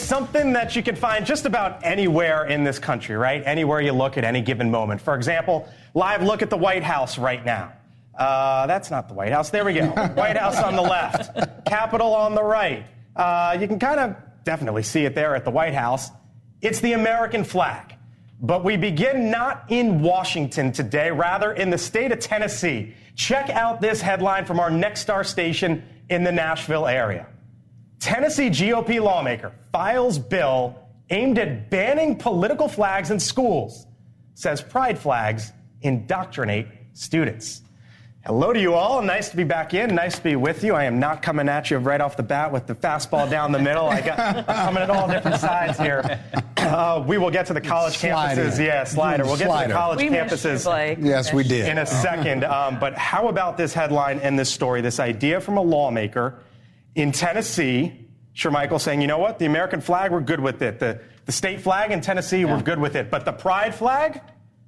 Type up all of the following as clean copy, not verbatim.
something that you can find just about anywhere in this country, right? Anywhere you look at any given moment. For example, live look at the White House right now. That's not the White House. There we go. White House on the left. Capitol on the right. You can kind of definitely see it there at the White House. It's the American flag. But we begin not in Washington today, rather in the state of Tennessee. Check out this headline from our Next Star station in the Nashville area. Tennessee GOP lawmaker files bill aimed at banning political flags in schools. Says pride flags indoctrinate students. Hello to you all. Nice to be back in. Nice to be with you. I am not coming at you right off the bat with the fastball down the middle. I'm coming at all different sides here. We will get to the college campuses. Yeah, slider. We'll get to the college campuses. Yes, we did. In a second. But how about this headline and this story? This idea from a lawmaker in Tennessee, Shermichael, saying, you know what? The American flag, we're good with it. The state flag in Tennessee, we're good with it. But the pride flag,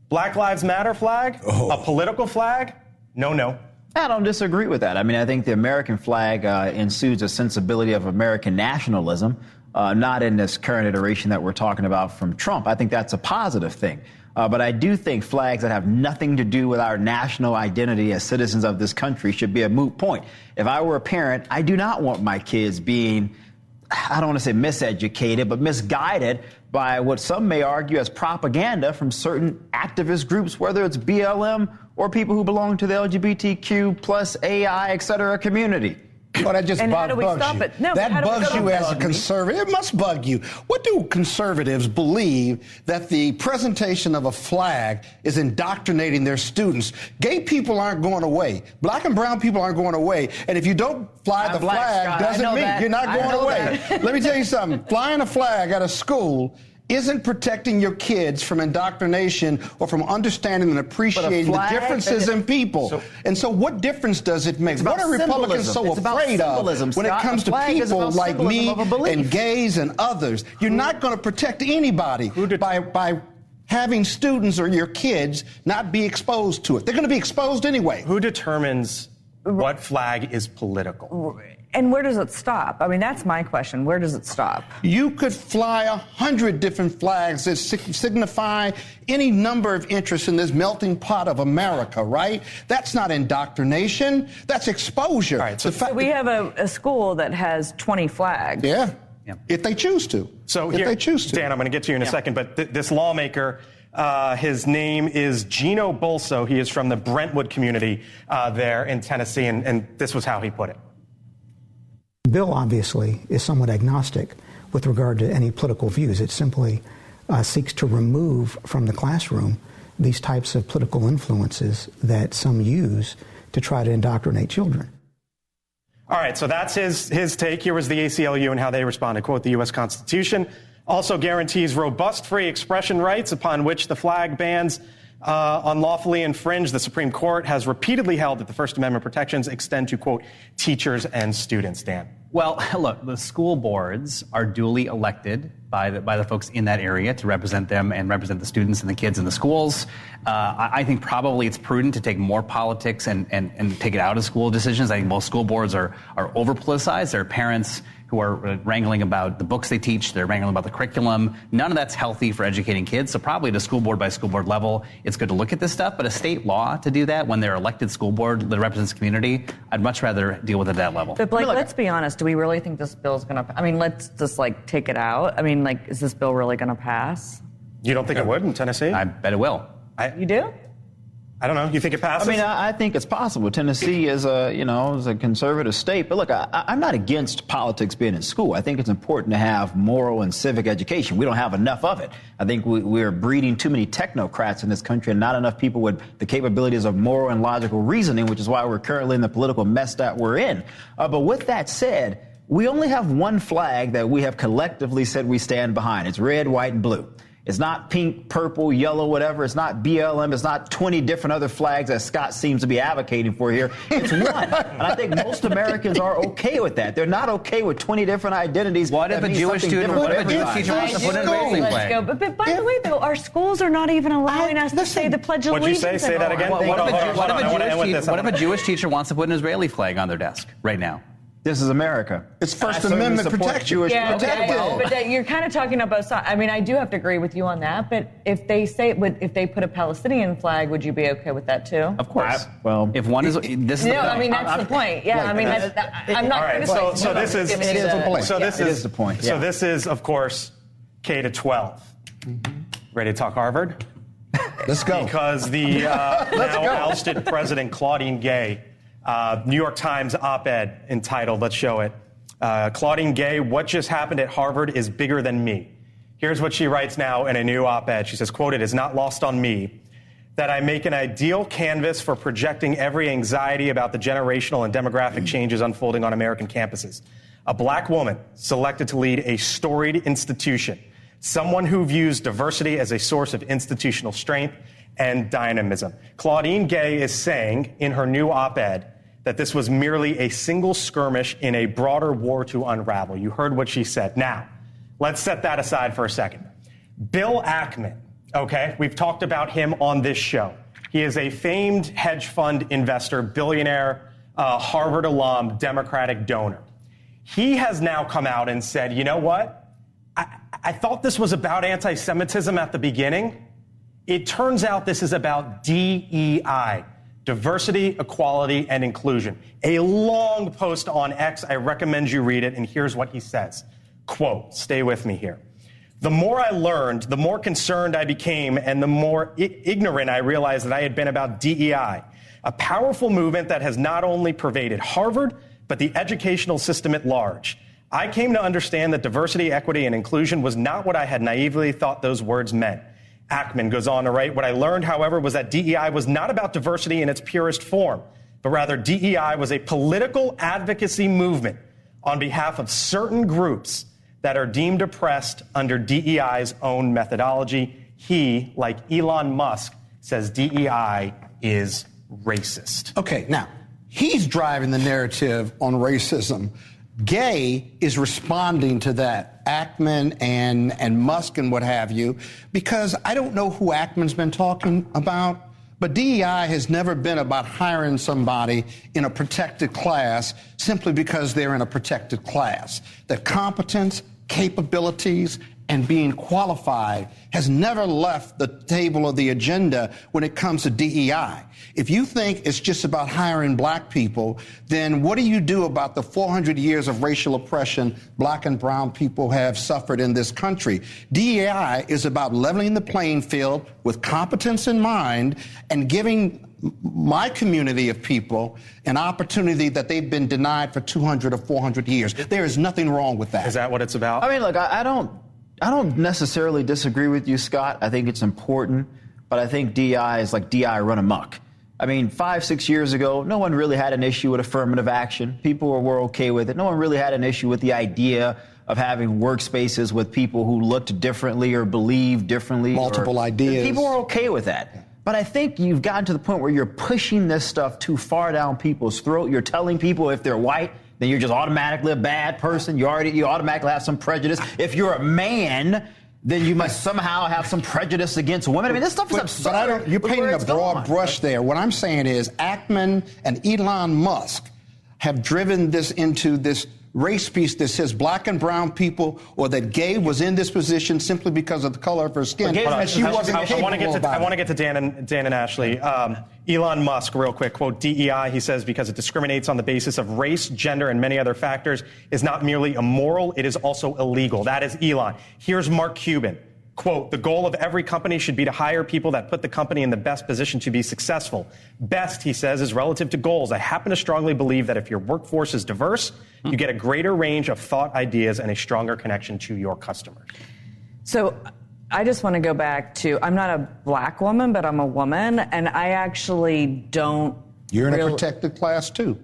Black Lives Matter flag, a political flag, no. I don't disagree with that. I mean, I think the American flag ensues a sensibility of American nationalism, not in this current iteration that we're talking about from Trump. I think that's a positive thing. But I do think flags that have nothing to do with our national identity as citizens of this country should be a moot point. If I were a parent, I do not want my kids being, I don't want to say miseducated, but misguided by what some may argue as propaganda from certain activist groups, whether it's BLM or people who belong to the LGBTQ plus AI, et cetera, community. Well, that just bugs you. No, that bugs you as a conservative. It must bug you. What do conservatives believe that the presentation of a flag is indoctrinating their students? Gay people aren't going away. Black and brown people aren't going away. And if you don't fly the flag, doesn't mean you're not going away. Let me tell you something. Flying a flag at a school isn't protecting your kids from indoctrination or from understanding and appreciating the differences in people. So what difference does it make? What are Republicans so afraid of when it comes to people like me and gays and others? You're not going to protect anybody by having students or your kids not be exposed to it. They're going to be exposed anyway. Who determines what flag is political? And where does it stop? I mean, that's my question. Where does it stop? You could fly 100 different flags that signify any number of interests in this melting pot of America, right? That's not indoctrination. That's exposure. All right, so we have a school that has 20 flags. Yeah. If they choose to. So if they choose to. Dan, I'm going to get to you in a second, but this lawmaker, his name is Gino Bolso. He is from the Brentwood community there in Tennessee, and this was how he put it. The bill, obviously, is somewhat agnostic with regard to any political views. It simply seeks to remove from the classroom these types of political influences that some use to try to indoctrinate children. All right, so that's his take. Here was the ACLU and how they responded. Quote, the U.S. Constitution also guarantees robust free expression rights upon which the flag bans unlawfully infringe. The Supreme Court has repeatedly held that the First Amendment protections extend to, quote, teachers and students. Dan. Well, look, the school boards are duly elected by the folks in that area to represent them and represent the students and the kids in the schools. I think probably it's prudent to take more politics and take it out of school decisions. I think most school boards are over-politicized. There are parents who are wrangling about the books they teach. They're wrangling about the curriculum. None of that's healthy for educating kids. So probably at a school board by school board level, it's good to look at this stuff. But a state law to do that when they're elected school board that represents the community, I'd much rather deal with it at that level. But Blake, let's be honest. Do we really think this bill is going to, I mean, let's just take it out. I mean, is this bill really going to pass? You don't think it would in Tennessee? I bet it will. You do? I don't know. You think it passes? I mean, I think it's possible. Tennessee is a conservative state. But look, I'm not against politics being in school. I think it's important to have moral and civic education. We don't have enough of it. I think we're breeding too many technocrats in this country and not enough people with the capabilities of moral and logical reasoning, which is why we're currently in the political mess that we're in. But with that said, we only have one flag that we have collectively said we stand behind. It's red, white, and blue. It's not pink, purple, yellow, whatever. It's not BLM. It's not 20 different other flags that Scott seems to be advocating for here. It's one. And I think most Americans are okay with that. They're not okay with 20 different identities. What if a Jewish student, what if a Jewish teacher wants to put in a Israeli flag? But by the way, though, our schools are not even allowing us to say the Pledge of Allegiance. What'd you say? Say that again? What if a Jewish teacher wants to put an Israeli flag on their desk right now? this is America. It's First Amendment protection. Jewish protected. But you're kind of talking about both sides. I mean, I do have to agree with you on that. But if they put a Palestinian flag, would you be okay with that too? Of course. Well, if one is this. No, I mean that's the point. Yeah, I mean I'm not. All right. So this is the point. So this is, of course, K to 12. Ready to talk Harvard? Let's go. Because the now ousted President Claudine Gay, New York Times op-ed entitled, let's show it, Claudine Gay, what just happened at Harvard is bigger than me. Here's what she writes now in a new op-ed. She says, quote, it is not lost on me that I make an ideal canvas for projecting every anxiety about the generational and demographic changes unfolding on American campuses. A black woman selected to lead a storied institution. Someone who views diversity as a source of institutional strength and dynamism. Claudine Gay is saying in her new op-ed that this was merely a single skirmish in a broader war to unravel. You heard what she said. Now, let's set that aside for a second. Bill Ackman, okay, we've talked about him on this show. He is a famed hedge fund investor, billionaire, Harvard alum, Democratic donor. He has now come out and said, you know what? I thought this was about anti-Semitism at the beginning. It turns out this is about DEI, diversity, equality, and inclusion. A long post on X. I recommend you read it, and here's what he says. Quote, stay with me here. The more I learned, the more concerned I became, and the more ignorant I realized that I had been about DEI, a powerful movement that has not only pervaded Harvard, but the educational system at large. I came to understand that diversity, equity, and inclusion was not what I had naively thought those words meant. Ackman goes on to write, what I learned, however, was that DEI was not about diversity in its purest form, but rather DEI was a political advocacy movement on behalf of certain groups that are deemed oppressed under DEI's own methodology. He, like Elon Musk, says DEI is racist. Okay, now, he's driving the narrative on racism. Gay is responding to that, Ackman and Musk and what have you, because I don't know who Ackman's been talking about, but DEI has never been about hiring somebody in a protected class simply because they're in a protected class. That competence, capabilities, and being qualified has never left the table of the agenda when it comes to DEI. If you think it's just about hiring black people, then what do you do about the 400 years of racial oppression black and brown people have suffered in this country? DEI is about leveling the playing field with competence in mind and giving my community of people an opportunity that they've been denied for 200 or 400 years. There is nothing wrong with that. Is that what it's about? I mean, look, I don't necessarily disagree with you, Scott. I think it's important, but I think DEI is like DEI run amok. I mean, 5-6 years ago, no one really had an issue with affirmative action. People were okay with it. No one really had an issue with the idea of having workspaces with people who looked differently or believed differently. Multiple ideas. People were okay with that. But I think you've gotten to the point where you're pushing this stuff too far down people's throat. You're telling people if they're white, then you're just automatically a bad person. You automatically have some prejudice. If you're a man, then you must somehow have some prejudice against women. I mean, this stuff is absurd. But you're painting a broad brush there. What I'm saying is Ackman and Elon Musk have driven this into this race piece that says black and brown people, or that Gay was in this position simply because of the color of her skin. And she wasn't capable about it. I want to get to Dan and Ashley. Elon Musk, real quick, quote, DEI, he says, because it discriminates on the basis of race, gender, and many other factors, is not merely immoral, it is also illegal. That is Elon. Here's Mark Cuban. Quote, the goal of every company should be to hire people that put the company in the best position to be successful. Best, he says, is relative to goals. I happen to strongly believe that if your workforce is diverse, you get a greater range of thought, ideas, and a stronger connection to your customers. So I just want to go back to, I'm not a black woman, but I'm a woman, and I actually don't. You're in a protected class, too.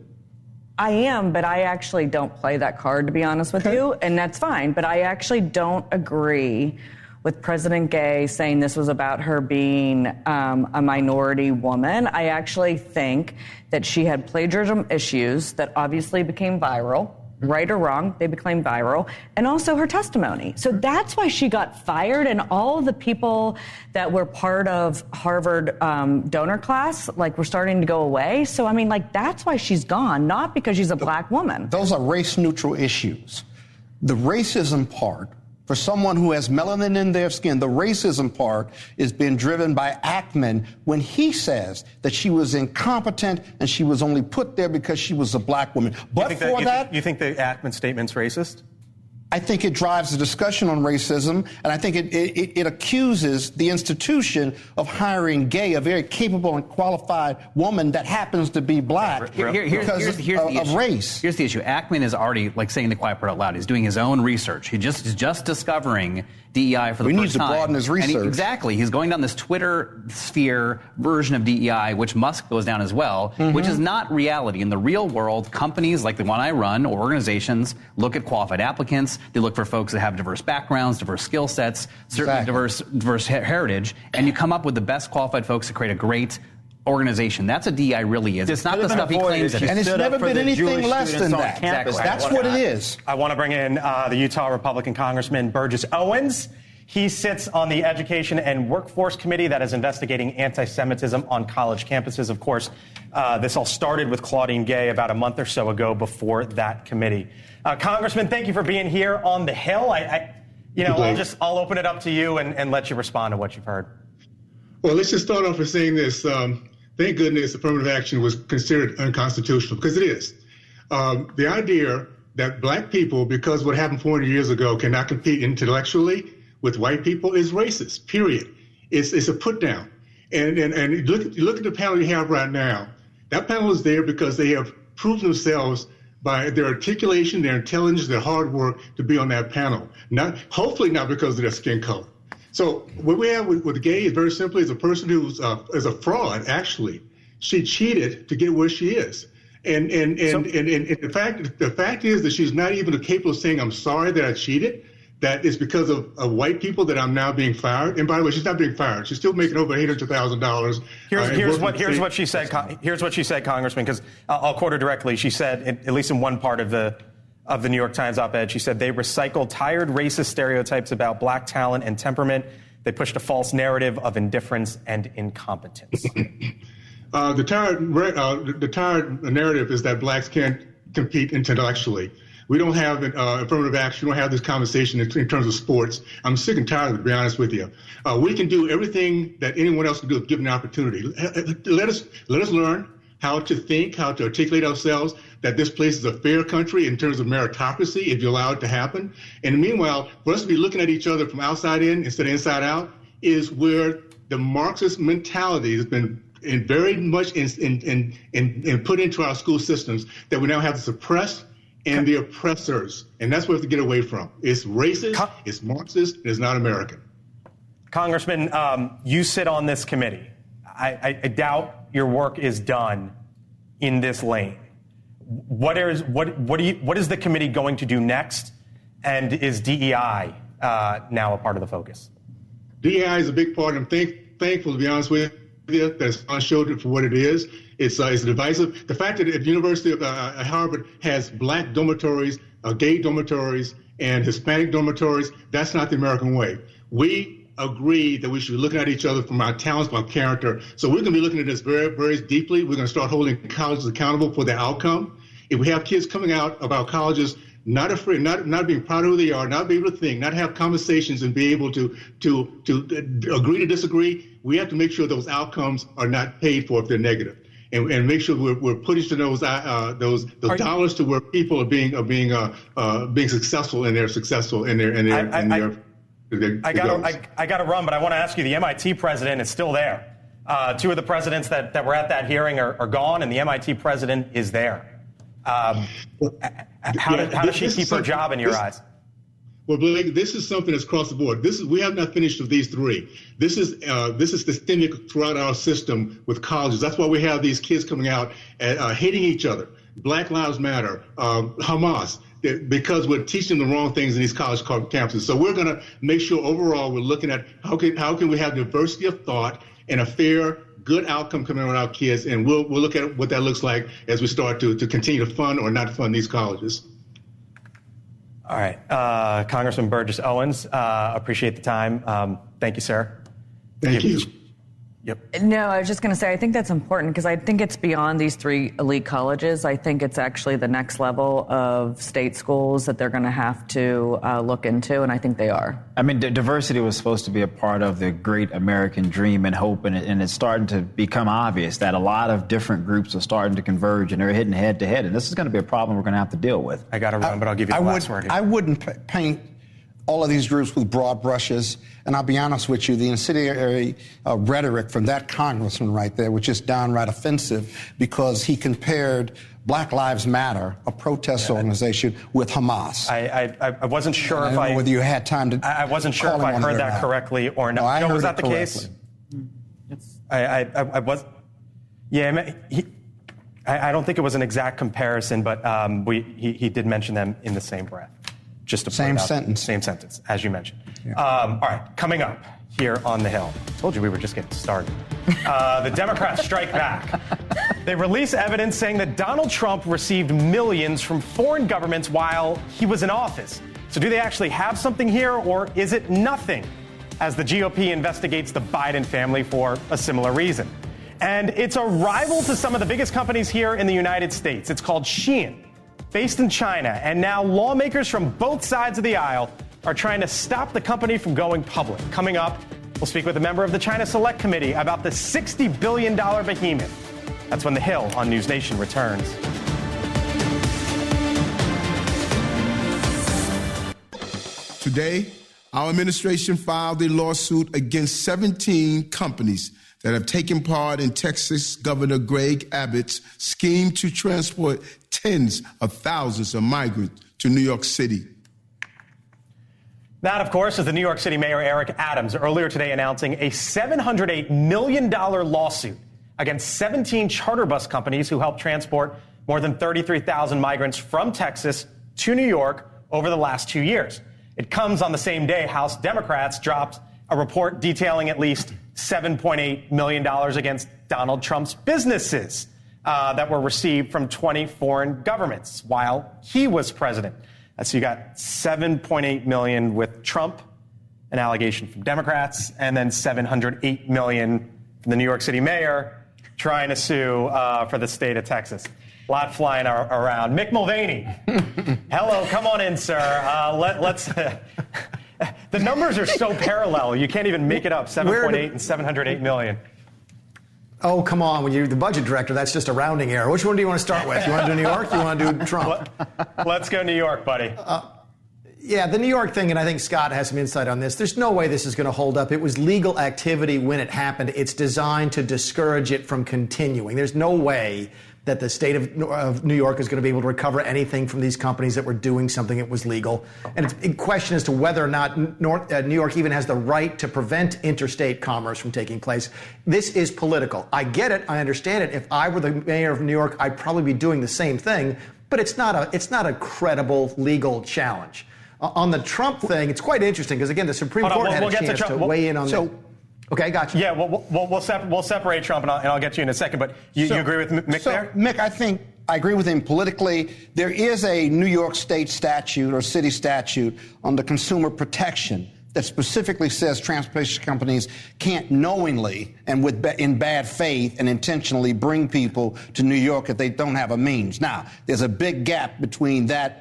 I am, but I actually don't play that card, to be honest with you, and that's fine. But I actually don't agree with President Gay saying this was about her being a minority woman. I actually think that she had plagiarism issues that obviously became viral. right or wrong, they became viral, and also her testimony. So that's why she got fired, and all of the people that were part of Harvard donor class, like, were starting to go away. So, I mean, like, that's why she's gone, not because she's a black woman. Those are race-neutral issues. The racism part, for someone who has melanin in their skin, the racism part is being driven by Ackman when he says that she was incompetent and she was only put there because she was a black woman. But you think the Ackman statement's racist? I think it drives the discussion on racism, and I think it accuses the institution of hiring Gay, a very capable and qualified woman that happens to be black because of race. Here's the issue. Ackman is already, like, saying the quiet part out loud. He's doing his own research. He's just discovering DEI for the first time. He needs to broaden his research. Exactly. He's going down this Twitter sphere version of DEI, which Musk goes down as well, which is not reality. In the real world, companies like the one I run or organizations look at qualified applicants. They look for folks that have diverse backgrounds, diverse skill sets, certainly diverse heritage, and you come up with the best qualified folks to create a great organization. That's what DEI really is. It's not the stuff he claims it is. And it's never been anything less than that. Exactly. That's what it is. I want to bring in the Utah Republican Congressman Burgess Owens. He sits on the Education and Workforce Committee that is investigating anti-Semitism on college campuses. Of course, this all started with Claudine Gay about a month or so ago before that committee. Congressman, thank you for being here on the Hill. I'll open it up to you and let you respond to what you've heard. Well, let's just start off with saying this. Thank goodness affirmative action was considered unconstitutional, because it is. The idea that black people, because what happened 40 years ago, cannot compete intellectually with white people is racist, period. It's a put down. And look at the panel you have right now. That panel is there because they have proven themselves by their articulation, their intelligence, their hard work to be on that panel. Hopefully not because of their skin color. So what we have with Gay is very simply is a person who's is a fraud. Actually, she cheated to get where she is, and the fact is that she's not even capable of saying I'm sorry that I cheated. That is because of white people that I'm now being fired. And by the way, she's not being fired. She's still making over $800,000. Here's what she said. Here's what she said, Congressman. Because I'll quote her directly. She said, at least in one part of the New York Times op-ed, she said, they recycled tired racist stereotypes about black talent and temperament. They pushed a false narrative of indifference and incompetence. The tired narrative is that blacks can't compete intellectually. We don't have affirmative action. We don't have this conversation in terms of sports. I'm sick and tired of it, to be honest with you. We can do everything that anyone else can do if given the opportunity. Let us learn how to think, how to articulate ourselves, that this place is a fair country in terms of meritocracy, if you allow it to happen. And meanwhile, for us to be looking at each other from outside in instead of inside out is where the Marxist mentality has been very much put into our school systems, that we now have the suppressed and the oppressors. And that's what we have to get away from. It's racist, it's Marxist, and it's not American. Congressman, you sit on this committee. I doubt your work is done in this lane. What is the committee going to do next? And is DEI now a part of the focus? DEI is a big part. I'm thankful, to be honest with you, that I showed it for what it is. It's divisive. The fact that the University of Harvard has black dormitories, gay dormitories, and Hispanic dormitories, that's not the American way. We agree that we should be looking at each other from our talents, our character. So we're going to be looking at this very, very deeply. We're going to start holding colleges accountable for their outcome. If we have kids coming out of our colleges not afraid, not being proud of who they are, not be able to think, not have conversations and be able to agree to disagree, we have to make sure those outcomes are not paid for if they're negative. And make sure we're putting to those dollars to where people are being successful and they're successful in their I got to run, but I want to ask you, the MIT president is still there. Two of the presidents that were at that hearing are gone, and the MIT president is there. How does she keep her job in your eyes? Well, Blake, this is something that's across the board. We have not finished with these three. This is systemic throughout our system with colleges. That's why we have these kids coming out hating each other. Black Lives Matter, Hamas, because we're teaching the wrong things in these college campuses. So we're going to make sure overall we're looking at how can we have diversity of thought and a fair, good outcome coming out of our kids, and we'll look at what that looks like as we start to continue to fund or not fund these colleges. All right. Congressman Burgess Owens, appreciate the time. Thank you, sir. Thank you. Yep. No, I was just going to say, I think that's important because I think it's beyond these three elite colleges. I think it's actually the next level of state schools that they're going to have to look into, and I think they are. I mean, diversity was supposed to be a part of the great American dream and hope, and it's starting to become obvious that a lot of different groups are starting to converge, and they're hitting head to head, and this is going to be a problem we're going to have to deal with. I got to run, but I'll give you the last word here. I wouldn't paint all of these groups with broad brushes. And I'll be honest with you, the incendiary rhetoric from that congressman right there was just downright offensive because he compared Black Lives Matter, a protest organization, with Hamas. I wasn't sure I if don't know whether you had time to. I wasn't sure if I heard that correctly or not. No, I Joe, heard was that it the case? I was. Yeah, I don't think it was an exact comparison, but he did mention them in the same breath. Just to same sentence. Same sentence, as you mentioned. Yeah. All right, coming up here on the Hill. Told you we were just getting started. The Democrats strike back. They release evidence saying that Donald Trump received millions from foreign governments while he was in office. So do they actually have something here, or is it nothing? As the GOP investigates the Biden family for a similar reason. And it's a rival to some of the biggest companies here in the United States. It's called Shein, based in China, and now lawmakers from both sides of the aisle are trying to stop the company from going public. Coming up, we'll speak with a member of the China Select Committee about the $60 billion behemoth. That's when The Hill on NewsNation returns. Today, our administration filed a lawsuit against 17 companies that have taken part in Texas Governor Greg Abbott's scheme to transport tens of thousands of migrants to New York City. That, of course, is the New York City Mayor Eric Adams earlier today announcing a $708 million lawsuit against 17 charter bus companies who helped transport more than 33,000 migrants from Texas to New York over the last 2 years. It comes on the same day House Democrats dropped a report detailing at least $7.8 million against Donald Trump's businesses that were received from 20 foreign governments while he was president. So you got $7.8 million with Trump, an allegation from Democrats, and then $708 million from the New York City mayor trying to sue for the state of Texas. A lot flying around. Mick Mulvaney. Hello, come on in, sir. Let's. The numbers are so parallel, you can't even make it up. 7.8 and 708 million. Oh, come on. When you're the budget director, that's just a rounding error. Which one do you want to start with? You want to do New York or you want to do Trump? Let's go New York, buddy. Yeah, the New York thing, and I think Scott has some insight on this. There's no way this is going to hold up. It was legal activity when it happened. It's designed to discourage it from continuing. There's no way that the state of New York is going to be able to recover anything from these companies that were doing something that was legal. And it's a question as to whether or not New York even has the right to prevent interstate commerce from taking place. This is political. I get it. I understand it. If I were the mayor of New York, I'd probably be doing the same thing. But it's not a credible legal challenge. On the Trump thing, it's quite interesting because, again, the Supreme Court had a chance to weigh in on that. Okay, gotcha. Yeah, we'll separate Trump, and I'll get you in a second. But you agree with Mick there? Mick, I agree with him politically. There is a New York state statute or city statute on the consumer protection that specifically says transportation companies can't knowingly and in bad faith and intentionally bring people to New York if they don't have a means. Now, there's a big gap between that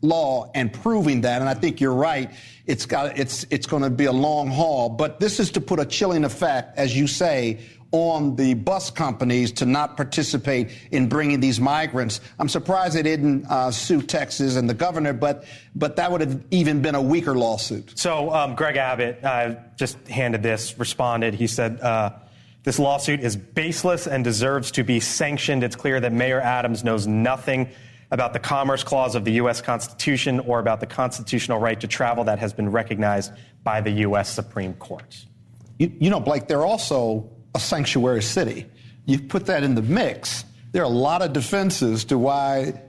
law and proving that, and I think you're right. It's going to be a long haul, but this is to put a chilling effect, as you say, on the bus companies to not participate in bringing these migrants. I'm surprised they didn't sue Texas and the governor, but that would have even been a weaker lawsuit. So Greg Abbott just responded. He said, this lawsuit is baseless and deserves to be sanctioned. It's clear that Mayor Adams knows nothing about the Commerce Clause of the U.S. Constitution or about the constitutional right to travel that has been recognized by the U.S. Supreme Court. You know, Blake, they're also a sanctuary city. You put that in the mix, there are a lot of defenses to why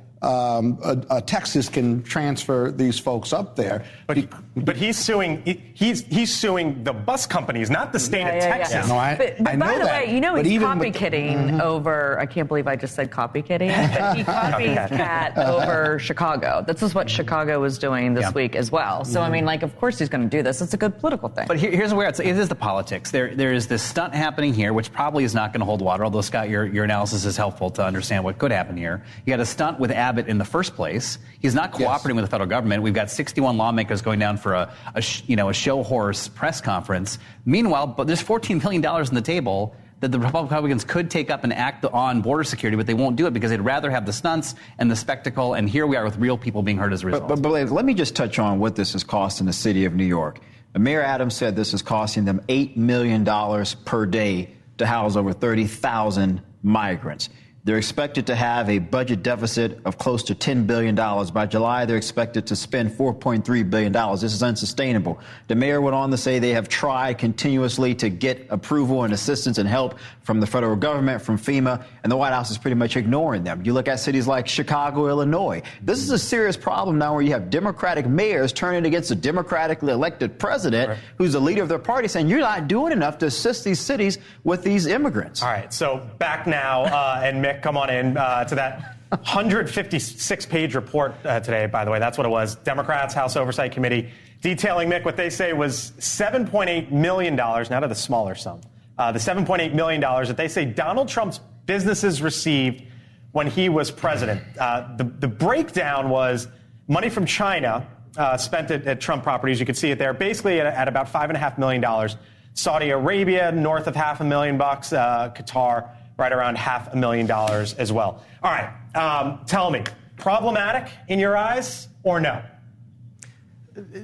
Texas can transfer these folks up there. But he's suing. He's suing the bus companies, not the state of Texas. Yeah. No, but I know by the that. way, you know he's even copycatting over. I can't believe I just said copycatting, but he copies that over Chicago. This is what Chicago was doing this week as well. So I mean, like, of course he's going to do this. It's a good political thing. But here's where it is the politics. There is this stunt happening here, which probably is not going to hold water. Although Scott, your analysis is helpful to understand what could happen here. You got a stunt with Abbott in the first place. He's not cooperating with the federal government. We've got 61 lawmakers going down for a show horse press conference. Meanwhile, but there's $14 million on the table that the Republicans could take up and act on border security, but they won't do it because they'd rather have the stunts and the spectacle. And here we are with real people being hurt as a result. But let me just touch on what this is costing the city of New York. Mayor Adams said this is costing them $8 million per day to house over 30,000 migrants. They're expected to have a budget deficit of close to $10 billion. By July, they're expected to spend $4.3 billion. This is unsustainable. The mayor went on to say they have tried continuously to get approval and assistance and help from the federal government, from FEMA, and the White House is pretty much ignoring them. You look at cities like Chicago, Illinois. This is a serious problem now where you have Democratic mayors turning against a democratically elected president who's the leader of their party saying you're not doing enough to assist these cities with these immigrants. All right, so back now, and Mick, come on in to that 156-page report today, by the way. That's what it was. Democrats, House Oversight Committee, detailing, Mick, what they say was $7.8 million, now to the smaller sum, the $7.8 million that they say Donald Trump's businesses received when he was president. The breakdown was money from China spent at Trump properties. You can see it there, basically at about $5.5 million. Saudi Arabia, north of $500,000, Qatar, right around $500,000 as well. All right, tell me, problematic in your eyes or no?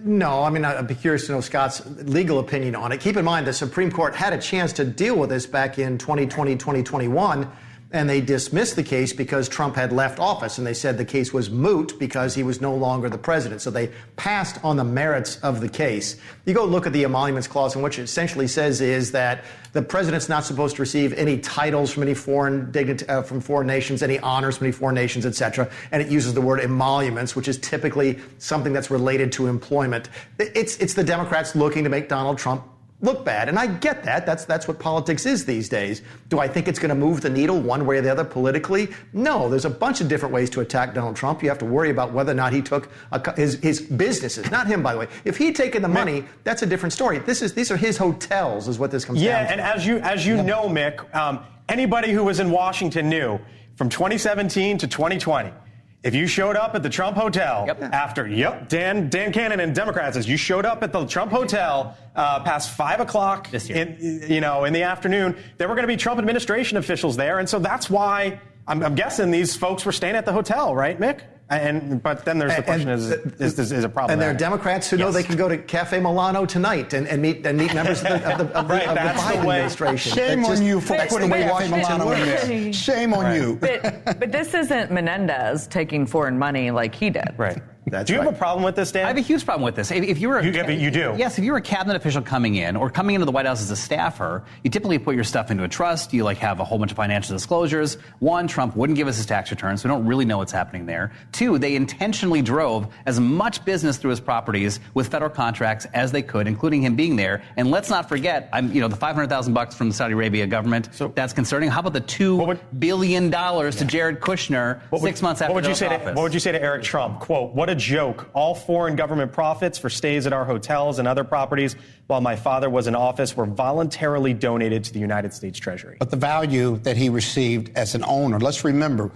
No, I mean, I'd be curious to know Scott's legal opinion on it. Keep in mind, the Supreme Court had a chance to deal with this back in 2020, 2021, and they dismissed the case because Trump had left office, and they said the case was moot because he was no longer the president. So they passed on the merits of the case. You go look at the emoluments clause, and what it essentially says is that the president's not supposed to receive any titles from any foreign from foreign nations, any honors from any foreign nations, etc. And it uses the word emoluments, which is typically something that's related to employment. It's the Democrats looking to make Donald Trump look bad. And I get that. That's what politics is these days. Do I think it's going to move the needle one way or the other politically? No. There's a bunch of different ways to attack Donald Trump. You have to worry about whether or not he took his businesses. Not him, by the way. If he'd taken the money, that's a different story. These are his hotels is what this comes down to. Yeah, and as you know, Mick, anybody who was in Washington knew from 2017 to 2020, if you showed up at the Trump Hotel after, Dan Cannon and Democrats says you showed up at the Trump Hotel past 5 o'clock in the afternoon, there were going to be Trump administration officials there. And so that's why I'm guessing these folks were staying at the hotel, right, Mick? But then there's the question: is a problem? And there are Democrats who know they can go to Cafe Milano tonight and meet members of the Biden administration. Shame on you for putting Cafe Milano in there. Shame on you. But this isn't Menendez taking foreign money like he did. Right. Do you have a problem with this, Dan? I have a huge problem with this. If you were you do. Yes, if you were a cabinet official coming in or coming into the White House as a staffer, you typically put your stuff into a trust. You have a whole bunch of financial disclosures. One, Trump wouldn't give us his tax returns, so we don't really know what's happening there. Two, they intentionally drove as much business through his properties with federal contracts as they could, including him being there. And let's not forget, the $500,000 from the Saudi Arabia government. So that's concerning. How about the $2 billion to Jared Kushner 6 months after office? What would you say to Eric Trump? Quote, "What a joke. All foreign government profits for stays at our hotels and other properties while my father was in office were voluntarily donated to the United States Treasury." But the value that he received as an owner, let's remember,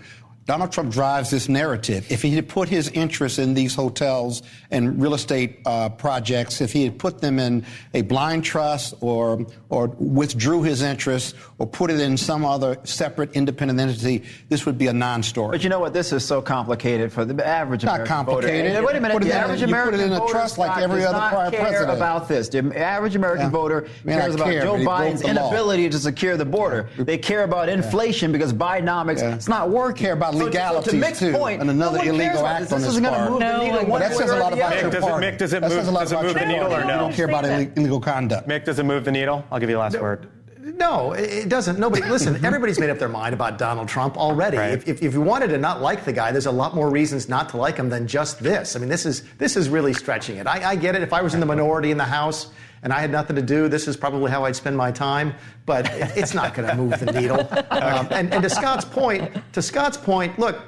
Donald Trump drives this narrative. If he had put his interest in these hotels and real estate projects, if he had put them in a blind trust or withdrew his interest or put it in some other separate independent entity, this would be a non-story. But you know what? This is so complicated for the average American voter. Not complicated. Wait a minute. The average American voter, you put it in a trust like every other prior president. About this. The average American voter cares about Joe Biden's inability to secure the border. They care about inflation because Bidenomics it's not working. Care about legalities too, and another illegal act on his part. That says a lot about your party. Mick, does it move the needle or no? You don't care about illegal conduct. Mick, does it move the needle? I'll give you the last word. No, it doesn't. Nobody, listen, everybody's made up their mind about Donald Trump already. Right. If you wanted to not like the guy, there's a lot more reasons not to like him than just this. I mean, this is really stretching it. I get it. If I was in the minority in the House and I had nothing to do, this is probably how I'd spend my time. But it's not going to move the needle. And to Scott's point, look,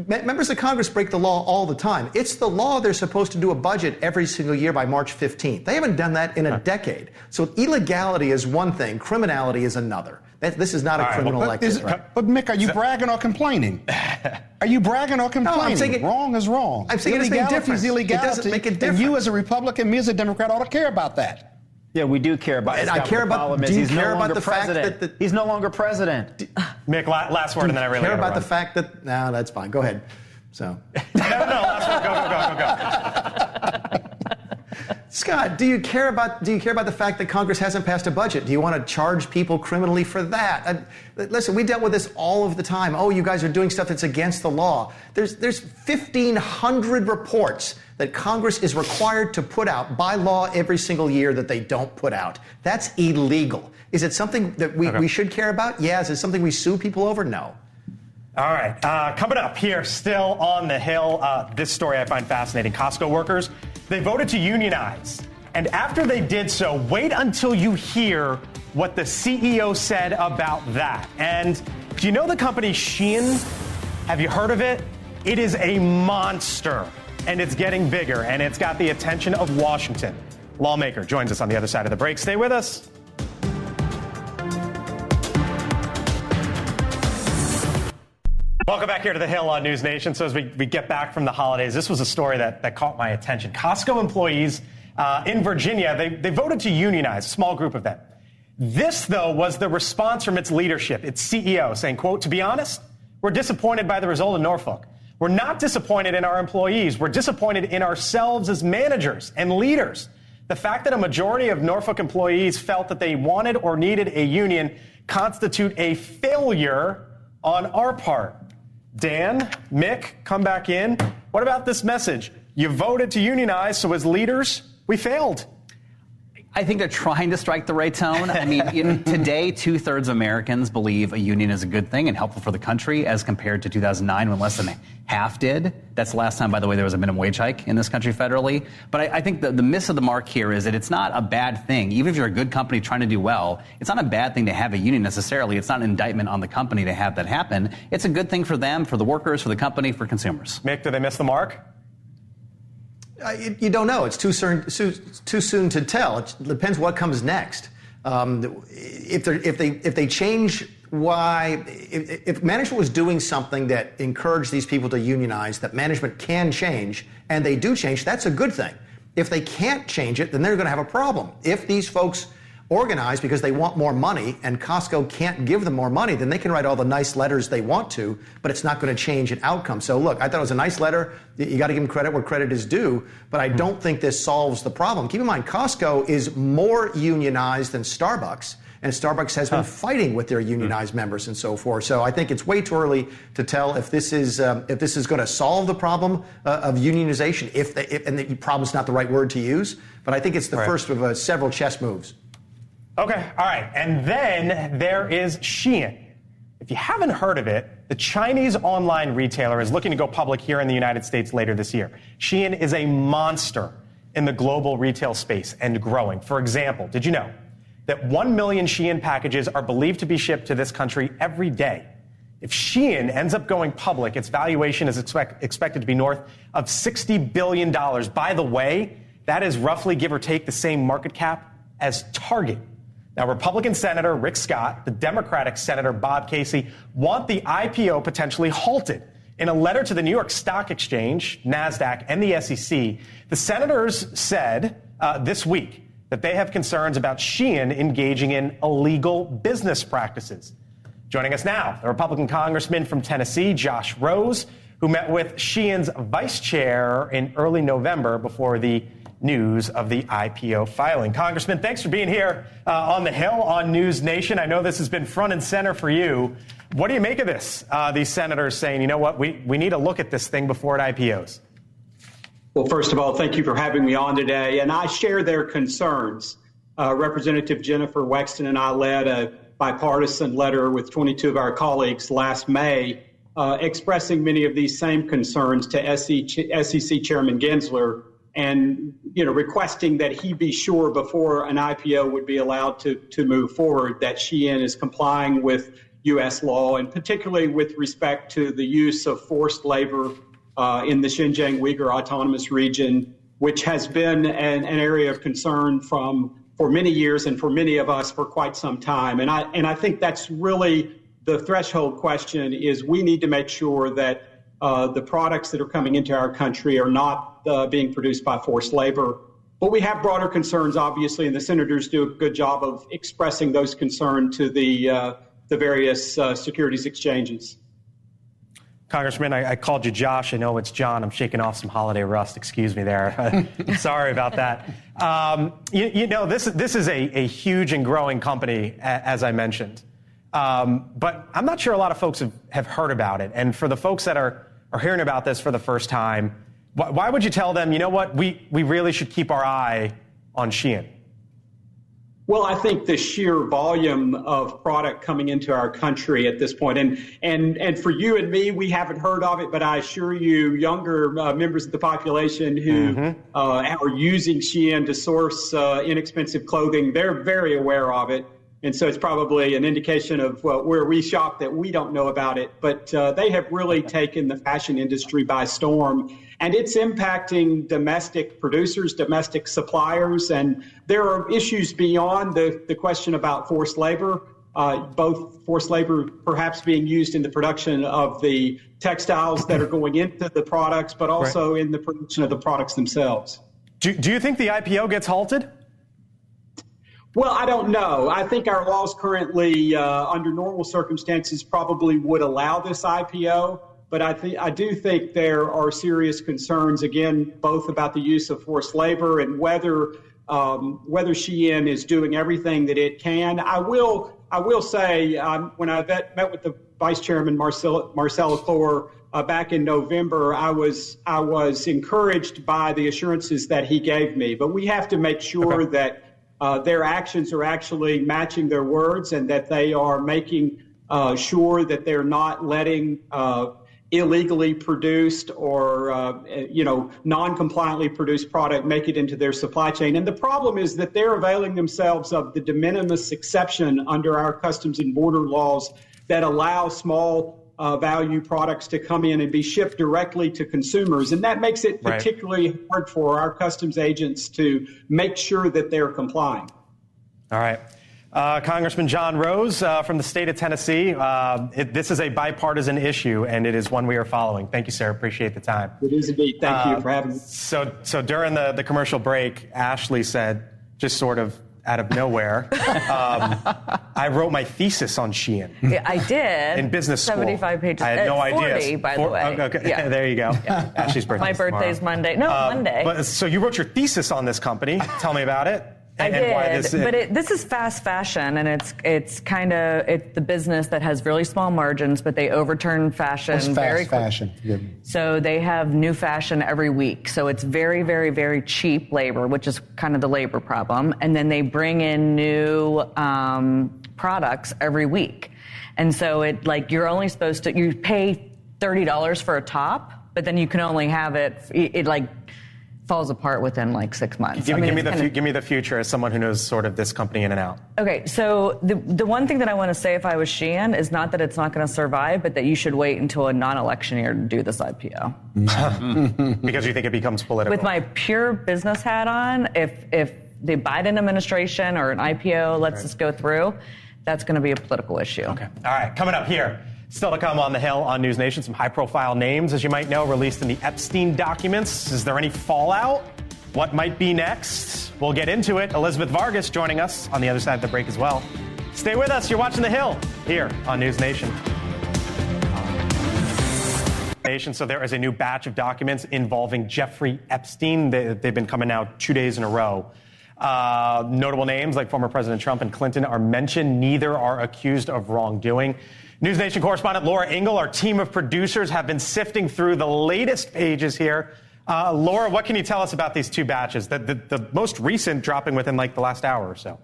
members of Congress break the law all the time. It's the law they're supposed to do a budget every single year by March 15th. They haven't done that in a decade. So illegality is one thing, criminality is another. This is not a criminal electorate. But Mick, are you bragging or complaining? Are you bragging or complaining? No, I'm saying wrong is wrong. I'm saying illegality is illegality. It doesn't make a difference. And you as a Republican, me as a Democrat ought to care about that. Yeah, we do care about it. I care about. Do you care about the fact that he's no longer president? Mick, last word, and then I really care about the fact that. No, that's fine. Go ahead. So. No, last word. Go. Scott, do you care about the fact that Congress hasn't passed a budget? Do you want to charge people criminally for that? Listen, we dealt with this all of the time. Oh, you guys are doing stuff that's against the law. There's 1,500 reports that Congress is required to put out by law every single year that they don't put out. That's illegal. Is it something that we should care about? Yeah. Is it something we sue people over? No. All right. Coming up here, still on the Hill, this story I find fascinating. Costco workers, they voted to unionize. And after they did so, wait until you hear what the CEO said about that. And do you know the company Shein? Have you heard of it? It is a monster. And it's getting bigger, and it's got the attention of Washington. Lawmaker joins us on the other side of the break. Stay with us. Welcome back here to the Hill on NewsNation. So as we get back from the holidays, this was a story that caught my attention. Costco employees in Virginia, they voted to unionize, a small group of them. This, though, was the response from its leadership, its CEO, saying, quote, "To be honest, we're disappointed by the result in Norfolk. We're not disappointed in our employees. We're disappointed in ourselves as managers and leaders. The fact that a majority of Norfolk employees felt that they wanted or needed a union constitute a failure on our part." Dan, Mick, come back in. What about this message? You voted to unionize, so as leaders, we failed. I think they're trying to strike the right tone. I mean, today, 2/3 of Americans believe a union is a good thing and helpful for the country as compared to 2009 when less than half did. That's the last time, by the way, there was a minimum wage hike in this country federally. But I think the miss of the mark here is that it's not a bad thing. Even if you're a good company trying to do well, it's not a bad thing to have a union necessarily. It's not an indictment on the company to have that happen. It's a good thing for them, for the workers, for the company, for consumers. Mick, did they miss the mark? You don't know. It's too soon to tell. It depends what comes next. If they change if management was doing something that encouraged these people to unionize, that management can change, and they do change, that's a good thing. If they can't change it, then they're going to have a problem. If these folks organize because they want more money and Costco can't give them more money, then they can write all the nice letters they want to, but it's not going to change an outcome. So look, I thought it was a nice letter. You got to give them credit where credit is due, but I don't think this solves the problem. Keep in mind, Costco is more unionized than Starbucks, and Starbucks has been fighting with their unionized members and so forth. So I think it's way too early to tell if this is going to solve the problem of unionization. And the problem's not the right word to use, but I think it's the first of several chess moves. Okay, all right. And then there is Shein. If you haven't heard of it, the Chinese online retailer is looking to go public here in the United States later this year. Shein is a monster in the global retail space and growing. For example, did you know that 1 million Shein packages are believed to be shipped to this country every day? If Shein ends up going public, its valuation is expected to be north of $60 billion. By the way, that is roughly, give or take, the same market cap as Target. Now, Republican Senator Rick Scott, the Democratic Senator Bob Casey want the IPO potentially halted. In a letter to the New York Stock Exchange, NASDAQ, and the SEC, the senators said this week that they have concerns about Shein engaging in illegal business practices. Joining us now, the Republican Congressman from Tennessee, Josh Rose, who met with Shein's vice chair in early November before the news of the IPO filing. Congressman, thanks for being here on the Hill on NewsNation. I know this has been front and center for you. What do you make of this? These senators saying, you know what, we need to look at this thing before it IPOs. Well, first of all, thank you for having me on today. And I share their concerns. Representative Jennifer Wexton and I led a bipartisan letter with 22 of our colleagues last May, expressing many of these same concerns to SEC Chairman Gensler, and requesting that he be sure before an IPO would be allowed to move forward that Shein is complying with U.S. law, and particularly with respect to the use of forced labor in the Xinjiang Uyghur Autonomous Region, which has been an area of concern for many years and for many of us for quite some time. And I think that's really the threshold question. Is we need to make sure that the products that are coming into our country are not being produced by forced labor. But we have broader concerns, obviously, and the senators do a good job of expressing those concerns to the various securities exchanges. Congressman, I called you Josh. I know it's John. I'm shaking off some holiday rust. Excuse me there. Sorry about that. This is a huge and growing company, as I mentioned. But I'm not sure a lot of folks have heard about it. And for the folks that are hearing about this for the first time, why would you tell them, you know what, we really should keep our eye on Shein? Well, I think the sheer volume of product coming into our country at this point, and for you and me, we haven't heard of it, but I assure you, younger members of the population who are using Shein to source inexpensive clothing, they're very aware of it. And so it's probably an indication of where we shop that we don't know about it. But they have really taken the fashion industry by storm. And it's impacting domestic producers, domestic suppliers. And there are issues beyond the question about forced labor, both forced labor perhaps being used in the production of the textiles that are going into the products, but also in the production of the products themselves. Do you think the IPO gets halted? Well, I don't know. I think our laws currently, under normal circumstances, probably would allow this IPO. But I do think there are serious concerns, again, both about the use of forced labor and whether Shein is doing everything that it can. I will say when I met with the Vice Chairman Marcella Thor back in November, I was encouraged by the assurances that he gave me. But we have to make sure that their actions are actually matching their words, and that they are making sure that they're not letting illegally produced or non-compliantly produced product make it into their supply chain. And the problem is that they're availing themselves of the de minimis exception under our customs and border laws that allow small value products to come in and be shipped directly to consumers. And that makes it particularly hard for our customs agents to make sure that they're complying. All right. Congressman John Rose from the state of Tennessee. This is a bipartisan issue, and it is one we are following. Thank you, sir. Appreciate the time. It is indeed. Thank you for having me. So during the commercial break, Ashley said, just sort of out of nowhere, I wrote my thesis on Shein. Yeah, I did. In business school. 75 pages. I had no 40, idea. By the way. Okay. Yeah. There you go. Yeah. Ashley's birthday. My birthday's tomorrow. Monday. No, Monday. But so you wrote your thesis on this company. Tell me about it. I did, this is fast fashion, and it's the business that has really small margins, but they overturn fashion very quickly. What's fast fashion? So they have new fashion every week. So it's very, very, very cheap labor, which is kind of the labor problem. And then they bring in new products every week. And so you're only supposed to, you pay $30 for a top, but then you can only have it falls apart within 6 months. Give me the future as someone who knows sort of this company in and out. Okay, so the one thing that I want to say if I was Shein is not that it's not going to survive, but that you should wait until a non-election year to do this IPO. Because you think it becomes political. With my pure business hat on, if the Biden administration or an IPO lets us go through, that's going to be a political issue. Okay. All right, coming up here. Still to come on The Hill on NewsNation, some high-profile names, as you might know, released in the Epstein documents. Is there any fallout? What might be next? We'll get into it. Elizabeth Vargas joining us on the other side of the break as well. Stay with us. You're watching The Hill here on NewsNation. So there is a new batch of documents involving Jeffrey Epstein. They've been coming out 2 days in a row. Notable names like former President Trump and Clinton are mentioned. Neither are accused of wrongdoing. NewsNation correspondent Laura Ingle, our team of producers have been sifting through the latest pages here Laura, what can you tell us about these two batches? The most recent dropping within like the last hour or so.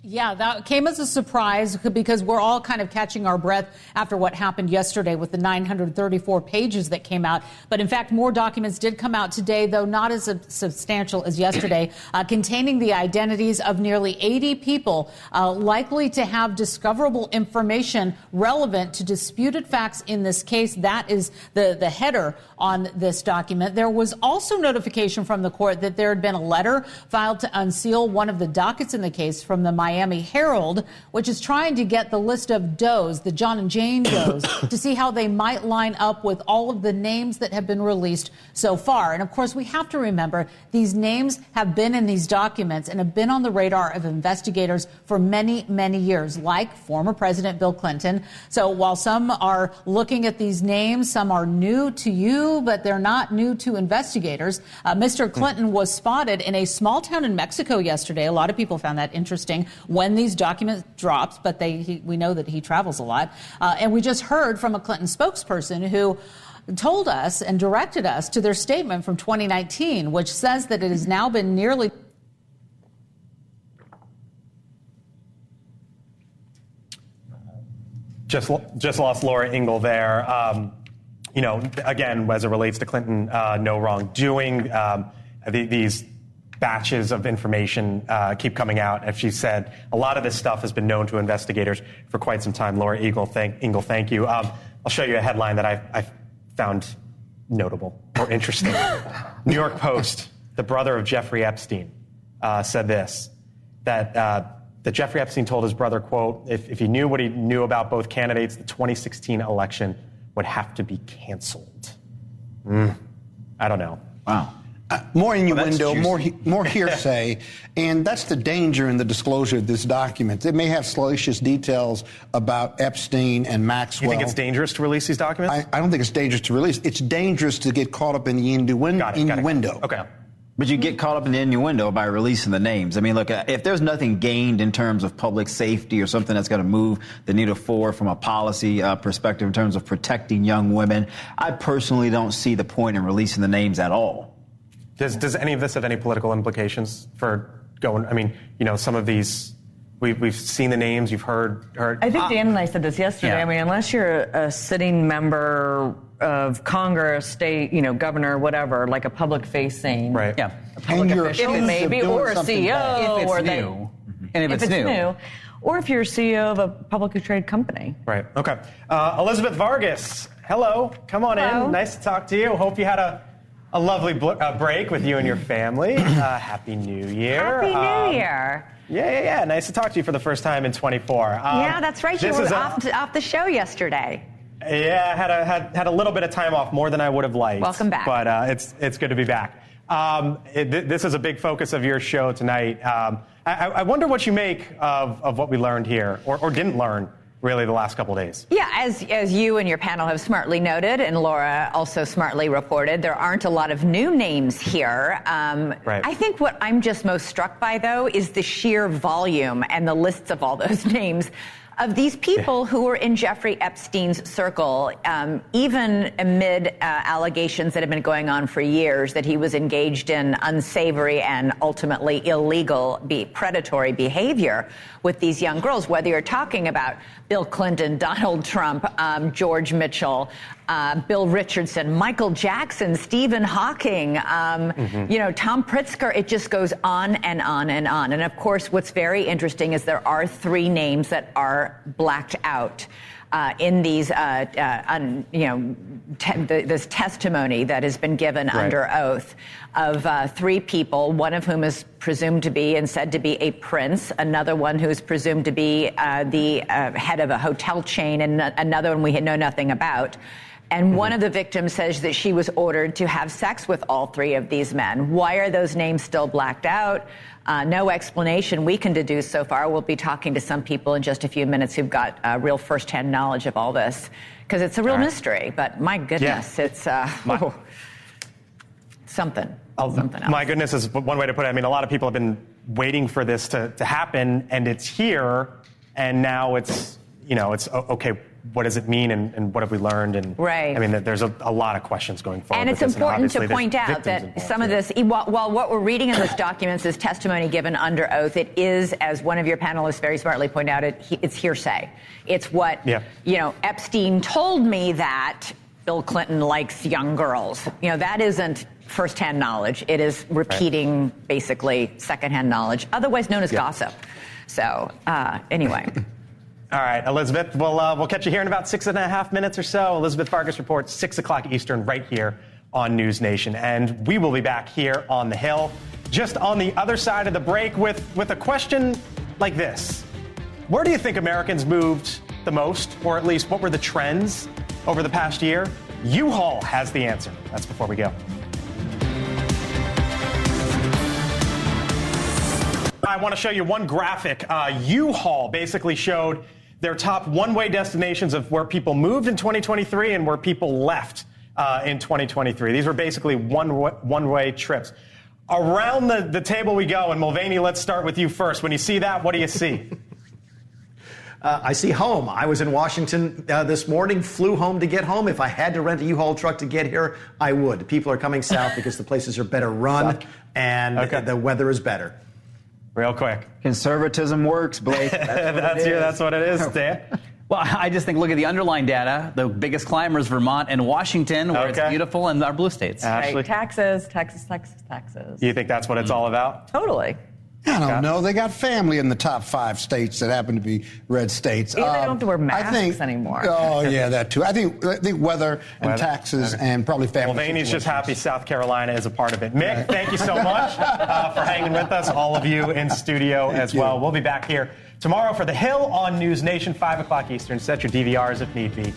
Yeah, that came as a surprise because we're all kind of catching our breath after what happened yesterday with the 934 pages that came out. But in fact, more documents did come out today, though not as substantial as yesterday, containing the identities of nearly 80 people likely to have discoverable information relevant to disputed facts in this case. That is the header on this document. There was also notification from the court that there had been a letter filed to unseal one of the dockets in the case from the Miami Herald, which is trying to get the list of does, the John and Jane does, to see how they might line up with all of the names that have been released so far. And of course, we have to remember these names have been in these documents and have been on the radar of investigators for many, many years, like former President Bill Clinton. So while some are looking at these names, some are new to you, but they're not new to investigators. Mr. Clinton was spotted in a small town in Mexico yesterday. A lot of people found that interesting when these documents dropped, but we know that he travels a lot. And we just heard from a Clinton spokesperson who told us and directed us to their statement from 2019, which says that it has now been nearly... Just lost Laura Ingle there. Again, as it relates to Clinton, no wrongdoing. These batches of information keep coming out. As she said, a lot of this stuff has been known to investigators for quite some time. Laura Ingle, thank you. I'll show you a headline that I found notable or interesting. New York Post, the brother of Jeffrey Epstein, said this, that Jeffrey Epstein told his brother, quote, if he knew what he knew about both candidates, the 2016 election would have to be canceled. I don't know. Wow. More innuendo, more hearsay, and that's the danger in the disclosure of this document. It may have salacious details about Epstein and Maxwell. You think it's dangerous to release these documents? I don't think it's dangerous to release. It's dangerous to get caught up in the innuendo. Okay. But you get caught up in the innuendo by releasing the names. I mean, look, if there's nothing gained in terms of public safety or something that's going to move the needle forward from a policy perspective in terms of protecting young women, I personally don't see the point in releasing the names at all. Does any of this have any political implications for going? I mean, some of these, we've seen the names, you've heard. I think Dan and I said this yesterday. Yeah. I mean, unless you're a sitting member of Congress, state, governor, whatever, like a public-facing, right? Yeah, a public official maybe, or a CEO, if it's new, and if it's new, or if you're a CEO of a publicly traded company. Right. Okay. Elizabeth Vargas, hello. Come on in. Nice to talk to you. Hope you had a lovely break with you and your family. Happy New Year. Happy New Year. Yeah. Nice to talk to you for the first time in 24. Yeah, that's right. You were off the show yesterday. Yeah, had a little bit of time off, more than I would have liked. Welcome back. But it's good to be back. This is a big focus of your show tonight. I wonder what you make of what we learned here, or didn't learn, really, the last couple of days. Yeah, as you and your panel have smartly noted, and Laura also smartly reported, there aren't a lot of new names here. Right. I think what I'm just most struck by, though, is the sheer volume and the lists of all those names of these people who were in Jeffrey Epstein's circle, even amid allegations that have been going on for years that he was engaged in unsavory and ultimately illegal predatory behavior with these young girls, whether you're talking about Bill Clinton, Donald Trump, George Mitchell, Bill Richardson, Michael Jackson, Stephen Hawking, Tom Pritzker. It just goes on and on and on. And of course, what's very interesting is there are three names that are blacked out in these, this testimony that has been given under oath of three people, one of whom is presumed to be and said to be a prince, another one who is presumed to be the head of a hotel chain, and another one we know nothing about. And one of the victims says that she was ordered to have sex with all three of these men. Why are those names still blacked out? No explanation we can deduce so far. We'll be talking to some people in just a few minutes who've got real firsthand knowledge of all this, because it's a real mystery. But my goodness, it's something. Something else. My goodness is one way to put it. I mean, a lot of people have been waiting for this to happen, and it's here, and now it's okay. what does it mean and what have we learned? And right. I mean, there's a lot of questions going forward. And it's important to point out that some of this, while what we're reading in those documents is testimony given under oath, it is, as one of your panelists very smartly pointed out, it's hearsay. It's what, Epstein told me that Bill Clinton likes young girls. That isn't firsthand knowledge. It is repeating, basically, secondhand knowledge, otherwise known as gossip. So, anyway. All right, Elizabeth, we'll catch you here in about 6.5 minutes or so. Elizabeth Farkas reports 6 o'clock Eastern right here on NewsNation. And we will be back here on the Hill just on the other side of the break with a question like this. Where do you think Americans moved the most, or at least what were the trends over the past year? U-Haul has the answer. That's before we go. I want to show you one graphic. U-Haul basically showed their top one-way destinations of where people moved in 2023 and where people left in 2023. These were basically one-way trips. Around the table we go, and Mulvaney, let's start with you first. When you see that, what do you see? I see home. I was in Washington this morning, flew home to get home. If I had to rent a U-Haul truck to get here, I would. People are coming south because the places are better run and the weather is better. Real quick. Conservatism works, Blake. That's what it is, Dan. Well, I just think, look at the underlying data. The biggest climbers, Vermont and Washington, where it's beautiful, and our blue states. Ashley? Right. Taxes. You think that's what it's all about? Totally. I don't know. They got family in the top 5 states that happen to be red states. They don't have to wear masks anymore. Oh, yeah, that too. I think weather and taxes and probably family. Mulvaney's just happy South Carolina is a part of it. Mick, thank you so much for hanging with us, all of you in studio as well. We'll be back here tomorrow for The Hill on NewsNation, 5 o'clock Eastern. Set your DVRs if need be.